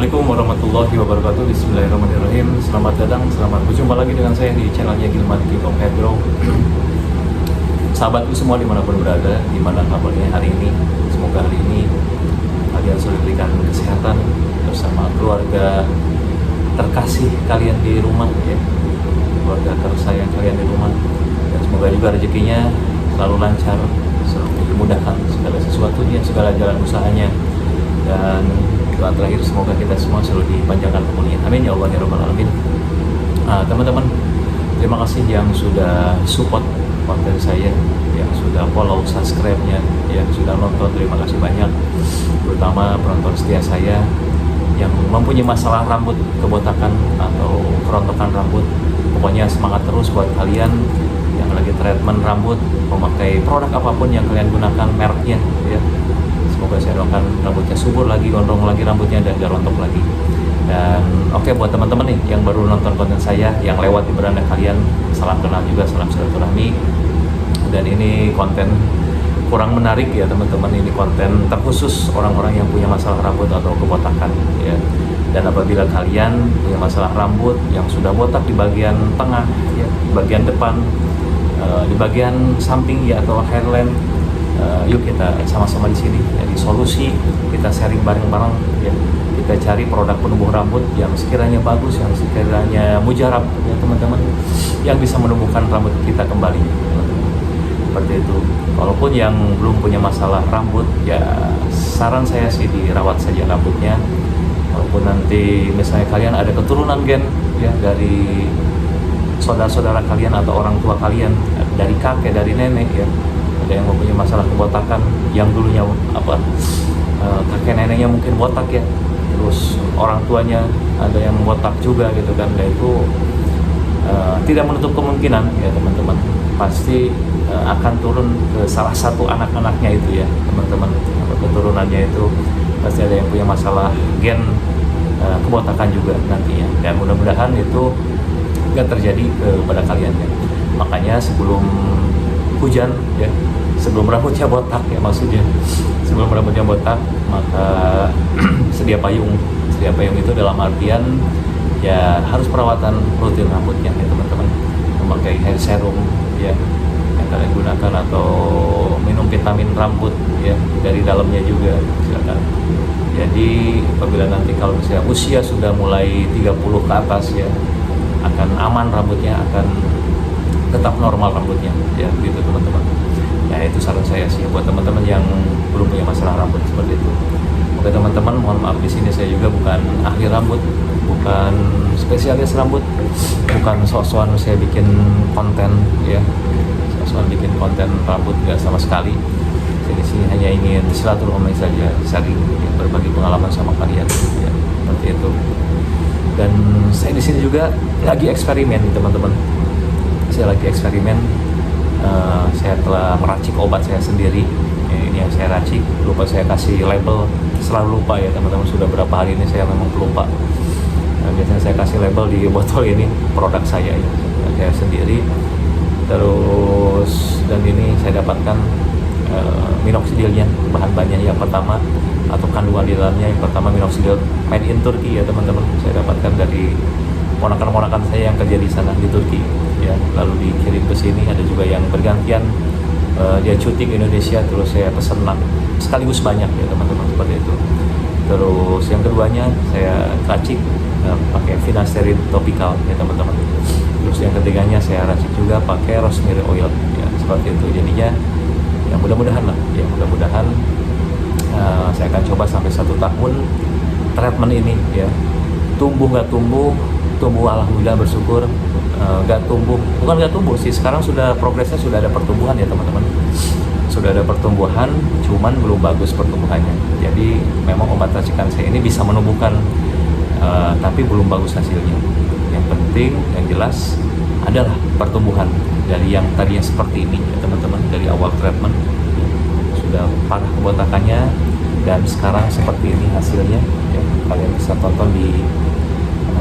Assalamualaikum warahmatullahi wabarakatuh. Bismillahirrahmanirrahim. Selamat datang, selamat berjumpa lagi dengan saya di channelnya Gilman King of Hair Grow. Sahabatku semua dimanapun berada, gimana kabarnya hari ini? Semoga hari ini kalian selalu diberikan kesehatan bersama keluarga terkasih kalian di rumah, ya, keluarga tersayang kalian di rumah, dan semoga juga rezekinya selalu lancar, selalu dimudahkan segala sesuatunya, segala jalan usahanya, dan doa terakhir semoga kita semua selalu dipanjangkan umurnya. Amin ya Allah ya Rabbal Alamin. Teman-teman, terima kasih yang sudah support konten saya, yang sudah follow, subscribe-nya, yang sudah nonton, terima kasih banyak. Terutama penonton setia saya yang mempunyai masalah rambut, kebotakan atau kerontokan rambut. Pokoknya semangat terus buat kalian yang lagi treatment rambut, memakai produk apapun yang kalian gunakan mereknya, ya. Semoga saya doakan rambutnya subur lagi, gondrong lagi rambutnya, dan gak rontok lagi. Dan oke, buat teman-teman nih yang baru nonton konten saya, yang lewat di beranda kalian, salam kenal juga, salam silaturahmi. Dan ini konten kurang menarik ya teman-teman, ini konten terkhusus orang-orang yang punya masalah rambut atau kebotakan, ya. Dan apabila kalian punya masalah rambut yang sudah botak di bagian tengah, ya, di bagian depan, di bagian samping, ya, atau hairline, yuk kita sama-sama di sini, jadi solusi kita sharing bareng-bareng, ya. Kita cari produk penumbuh rambut yang sekiranya bagus, yang sekiranya mujarab, ya teman-teman, yang bisa menumbuhkan rambut kita kembali, teman-teman. Seperti itu. Walaupun yang belum punya masalah rambut, ya saran saya sih dirawat saja rambutnya. Walaupun nanti misalnya kalian ada keturunan gen, ya, dari saudara-saudara kalian atau orang tua kalian, dari kakek, dari nenek, ya, ada yang mempunyai masalah kebotakan yang dulunya kakek neneknya mungkin botak, ya, terus orang tuanya ada yang botak juga gitu kan. Dan itu tidak menutup kemungkinan, ya teman-teman, pasti akan turun ke salah satu anak-anaknya itu, ya teman-teman, atau keturunannya itu pasti ada yang punya masalah gen kebotakan juga nantinya. Dan mudah-mudahan itu nggak terjadi kepada kalian, ya. Makanya sebelum hujan, ya, sebelum rambutnya botak, ya, maksudnya sebelum rambutnya botak, maka sedia payung. Sedia payung itu dalam artian ya harus perawatan rutin rambutnya, ya teman-teman, memakai hair serum, ya, yang kalian gunakan, atau minum vitamin rambut, ya, dari dalamnya juga silakan. Jadi apabila nanti kalau misalnya usia sudah mulai 30 ke atas, ya, akan aman rambutnya, akan tetap normal rambutnya, ya, gitu teman-teman. Ya itu saran saya sih buat teman-teman yang belum punya masalah rambut seperti itu. Oke teman-teman, mohon maaf di sini saya juga bukan ahli rambut, bukan spesialis rambut, bukan sok-sokan saya bikin konten, ya, sok-sokan bikin konten rambut, nggak sama sekali. Saya di sini hanya ingin silaturahmi saja, sharing, ya, berbagi pengalaman sama kalian, ya, seperti itu. Dan saya di sini juga lagi eksperimen, teman-teman. Saya lagi eksperimen. Saya telah meracik obat saya sendiri, ya, ini yang saya racik, lupa saya kasih label, selalu lupa, ya teman-teman, sudah berapa hari ini saya memang lupa. Biasanya saya kasih label di botol ini, produk saya, ya, saya sendiri. Terus dan ini saya dapatkan minoxidilnya, bahan-bahannya yang pertama, atau kandungan di dalamnya yang pertama minoxidil made in Turki, ya teman-teman. Saya dapatkan dari ponakan-ponakan saya yang kerja di sana di Turki, ya, lalu dikirim ke sini. Ada juga yang bergantian, dia cuti ke Indonesia, terus saya pesen sekaligus banyak, ya teman-teman, seperti itu. Terus yang keduanya saya racik pakai finasteride topikal, ya teman-teman. Terus yang ketiganya saya racik juga pakai rosemary oil, ya, seperti itu. Jadinya ya mudah-mudahan lah, ya mudah-mudahan saya akan coba sampai 1 tahun treatment ini, ya. Tumbuh nggak tumbuh, alhamdulillah bersyukur. Nggak tumbuh, bukan nggak tumbuh sih, sekarang sudah progresnya, sudah ada pertumbuhan, ya teman-teman, sudah ada pertumbuhan, cuman belum bagus pertumbuhannya. Jadi memang obat racikan saya ini bisa menumbuhkan, tapi belum bagus hasilnya. Yang penting, yang jelas adalah pertumbuhan dari yang tadinya seperti ini, ya teman-teman, dari awal treatment sudah parah kebotakannya, dan sekarang seperti ini hasilnya, ya. Kalian bisa tonton di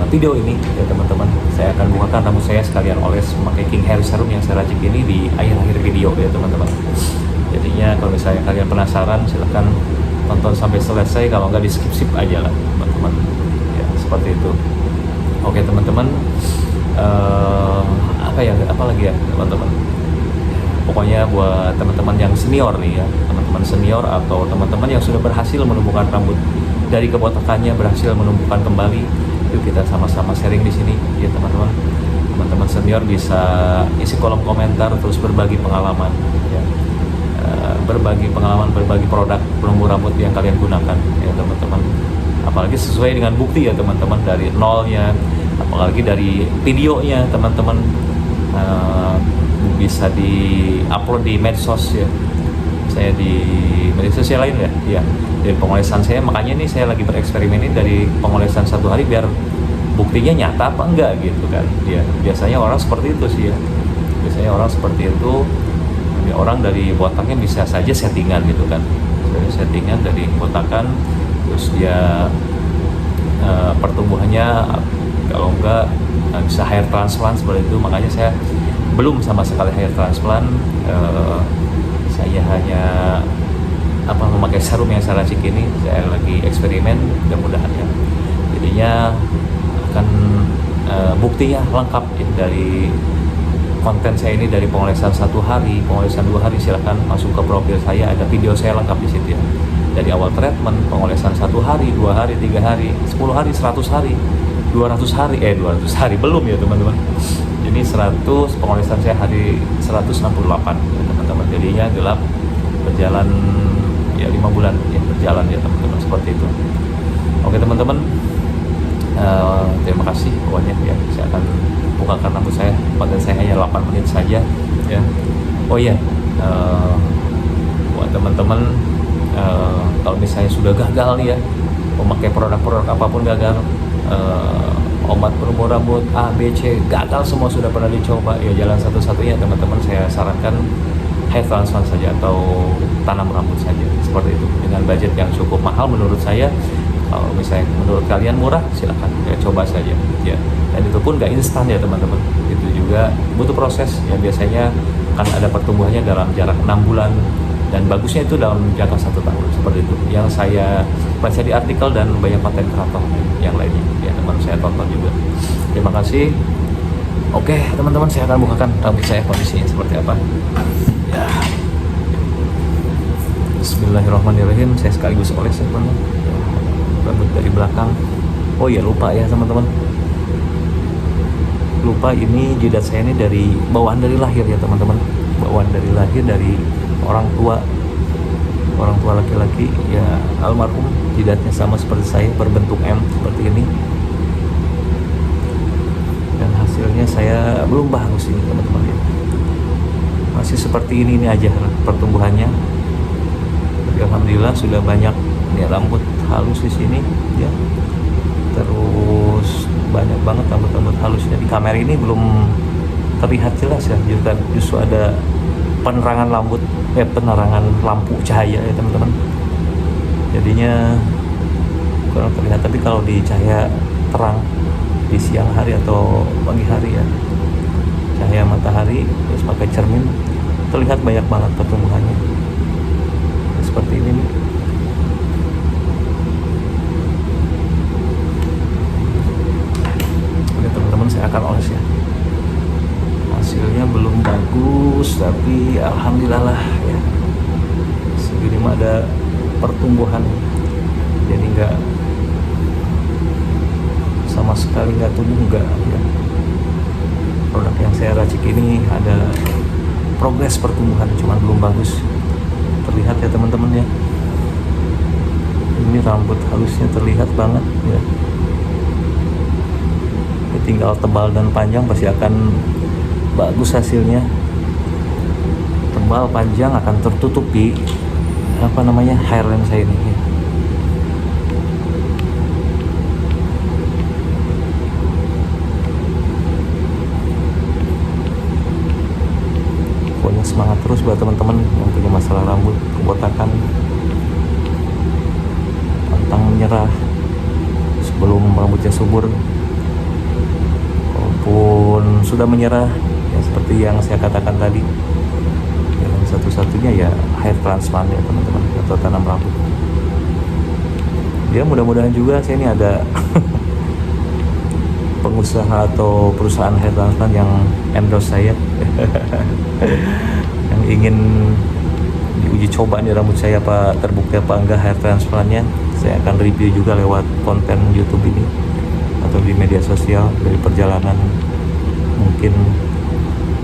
video ini, ya teman-teman. Saya akan bukakan rambut saya sekalian oles memakai King Hair Serum yang saya racik ini di akhir-akhir video, ya teman-teman. Jadinya kalau misalnya kalian penasaran, silahkan tonton sampai selesai. Kalau nggak, di skip aja lah teman-teman. seperti itu. Oke teman-teman, apa lagi ya teman-teman, pokoknya buat teman-teman yang senior nih ya, teman-teman senior atau teman-teman yang sudah berhasil menumbuhkan rambut dari kebotakannya, berhasil menumbuhkan kembali, yuk kita sama-sama sharing di sini ya teman-teman. Teman-teman senior bisa isi kolom komentar, terus berbagi pengalaman ya. Berbagi pengalaman, berbagi produk penumbuh rambut yang kalian gunakan ya teman-teman. Apalagi sesuai dengan bukti ya teman-teman, dari nolnya, apalagi dari videonya teman-teman, bisa di-upload di medsos ya, saya di media sosial lain ya, dari pengolesan saya. Makanya nih saya lagi bereksperimen ini dari pengolesan 1 hari biar buktinya nyata apa enggak gitu kan ya. Biasanya orang seperti itu sih ya, biasanya orang seperti itu. Orang dari botaknya bisa saja settingan gitu kan, settingan dari botakan, terus dia pertumbuhannya kalau enggak bisa hair transplant seperti itu. Makanya saya belum sama sekali hair transplant, saya hanya memakai serum yang saya racik ini. Saya lagi eksperimen, mudah-mudahan ya jadinya akan buktinya lengkap ya, dari konten saya ini, dari pengolesan 1 hari, pengolesan 2 hari. Silahkan masuk ke profil saya, ada video saya lengkap di situ ya, dari awal treatment, pengolesan 1 hari, 2 hari, 3 hari, 10 hari, 100 hari, 200 hari, 200 hari belum ya teman-teman. Jadi 100 pengolesan saya hari 168 ya teman-teman. Jadinya gelap berjalan ya 5 bulan ya, berjalan ya teman-teman, seperti itu. Oke teman-teman, terima kasih pokoknya ya. Saya akan bukakan rambut saya, konten saya hanya 8 menit saja ya. Oh iya, buat teman-teman, kalau misalnya sudah gagal nih ya, memakai produk-produk apapun gagal, obat penumbuh rambut A, B, C gagal semua, sudah pernah dicoba ya, jalan satu-satunya teman-teman saya sarankan hair transplant saja atau tanam rambut saja, seperti itu, dengan budget yang cukup mahal menurut saya. Kalau misalnya menurut kalian murah, silahkan ya, coba saja ya. Dan itu pun gak instan ya teman-teman, itu juga butuh proses ya. Biasanya akan ada pertumbuhannya dalam jarak 6 bulan, dan bagusnya itu dalam jangka 1 tahun, seperti itu yang saya baca di artikel dan banyak konten kreator yang lainnya ya teman, saya tonton juga. Terima kasih. Oke teman-teman, saya akan bukakan rambut saya, kondisinya seperti apa ya. Bismillahirrahmanirrahim. Saya sekaligus oles ya teman-teman, rambut dari belakang. Oh iya, lupa ya teman-teman, lupa, ini jidat saya ini dari bawaan dari lahir ya teman-teman, bawaan dari lahir, dari orang tua laki-laki ya, almarhum. Jidatnya sama seperti saya, berbentuk M seperti ini, dan hasilnya saya belum bagus ini teman-teman ya, masih seperti ini aja pertumbuhannya. Tapi alhamdulillah sudah banyak ya rambut halus di sini ya, terus banyak banget rambut-rambut halusnya. Di kamera ini belum terlihat jelas ya, justru ada penerangan penerangan lampu cahaya ya teman-teman, jadinya kurang terlihat. Tapi kalau di cahaya terang di siang hari atau pagi hari ya, cahaya matahari terus pakai cermin, terlihat banyak banget pertumbuhannya seperti ini nih. Saya akan oles ya. Hasilnya belum bagus, tapi alhamdulillah lah ya, segini mah ada pertumbuhan, jadi nggak sama sekali nggak tumbuh, nggak ya. Produk yang saya racik ini ada progres pertumbuhan, cuman belum bagus terlihat ya teman-teman ya. Ini rambut halusnya terlihat banget ya, tinggal tebal dan panjang pasti akan bagus hasilnya. Tebal panjang akan tertutupi hairline saya ini ya. Pokoknya semangat terus buat teman-teman yang punya masalah rambut kebotakan, pantang menyerah sebelum rambutnya subur. Pun sudah menyerah ya, seperti yang saya katakan tadi, yang satu-satunya ya hair transplant ya teman-teman, atau tanam rambut ya. Mudah-mudahan juga saya ini ada pengusaha atau perusahaan hair transplant yang endorse saya yang ingin diuji coba nih rambut saya apa terbukti apa enggak hair transplantnya, saya akan review juga lewat konten YouTube ini atau di media sosial, dari perjalanan mungkin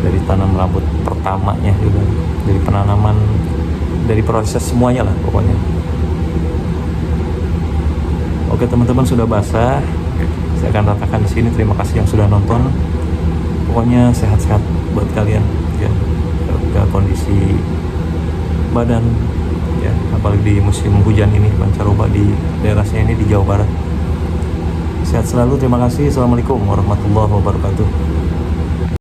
dari tanam rambut pertamanya juga, dari penanaman, dari proses semuanya lah pokoknya. Oke teman-teman, sudah basah, saya akan ratakan di sini. Terima kasih yang sudah nonton. Pokoknya sehat-sehat buat kalian ya, jaga kondisi badan ya, apalagi di musim hujan ini pancaroba di daerah saya ini di Jawa Barat. Sehat selalu, terima kasih. Assalamualaikum warahmatullahi wabarakatuh.